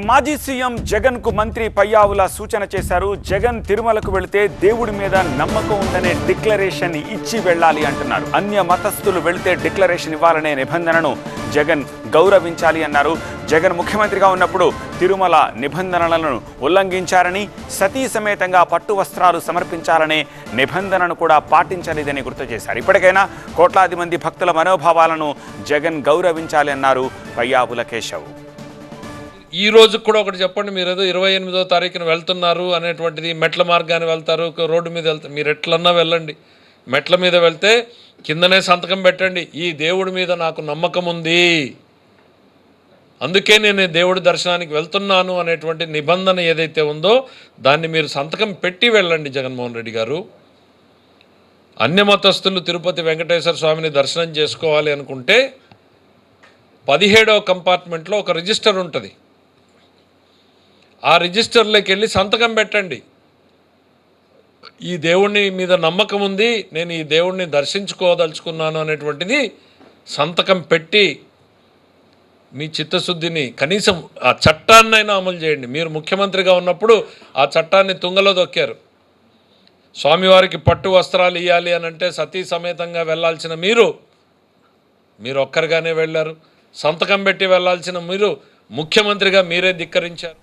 మాజీ సీఎం జగన్ కు మంత్రి పయ్యావుల సూచన చేశారు. జగన్ తిరుమలకు వెళితే దేవుడి మీద నమ్మకం ఉందనే డిక్లరేషన్ ఇచ్చి వెళ్ళాలి అంటున్నారు. అన్య మతస్థులు వెళితే డిక్లరేషన్ ఇవ్వాలనే నిబంధనను జగన్ గౌరవించాలి అన్నారు. జగన్ ముఖ్యమంత్రిగా ఉన్నప్పుడు తిరుమల నిబంధనలను ఉల్లంఘించారని, సతీ సమేతంగా పట్టు వస్త్రాలు సమర్పించాలనే నిబంధనను కూడా పాటించలేదని గుర్తు చేశారు. ఇప్పటికైనా కోట్లాది మంది భక్తుల మనోభావాలను జగన్ గౌరవించాలి అన్నారు పయ్యావుల కేశవ్. ఈ రోజు కూడా ఒకటి చెప్పండి, మీరు ఏదో 28వ తారీఖున వెళ్తున్నారు అనేటువంటిది, మెట్ల మార్గాన్ని వెళ్తారు, రోడ్డు మీద వెళ్తారు, మీరు ఎట్లన్నా వెళ్ళండి. మెట్ల మీద వెళ్తే కిందనే సంతకం పెట్టండి, ఈ దేవుడి మీద నాకు నమ్మకం ఉంది, అందుకే నేను దేవుడి దర్శనానికి వెళ్తున్నాను అనేటువంటి నిబంధన ఏదైతే ఉందో దాన్ని మీరు సంతకం పెట్టి వెళ్ళండి. జగన్మోహన్ రెడ్డి గారు, అన్యమతస్థులు తిరుపతి వెంకటేశ్వర స్వామిని దర్శనం చేసుకోవాలి అనుకుంటే 17వ కంపార్ట్మెంట్లో ఒక రిజిస్టర్ ఉంటుంది. ఆ రిజిస్టర్లోకి వెళ్ళి సంతకం పెట్టండి, ఈ దేవుని మీద నమ్మకం ఉంది, నేను ఈ దేవుడిని దర్శించుకోదలుచుకున్నాను అనేటువంటిది సంతకం పెట్టి మీ చిత్తశుద్ధిని, కనీసం ఆ చట్టాన్నైనా అమలు చేయండి. మీరు ముఖ్యమంత్రిగా ఉన్నప్పుడు ఆ చట్టాన్ని తుంగలో దొక్కారు. స్వామివారికి పట్టు వస్త్రాలు ఇవ్వాలి అని అంటే సతీ సమేతంగా వెళ్ళాల్సిన మీరు ఒక్కరిగానే వెళ్ళారు. సంతకం పెట్టి వెళ్ళాల్సిన మీరు ముఖ్యమంత్రిగా మీరే ధిక్కరించారు.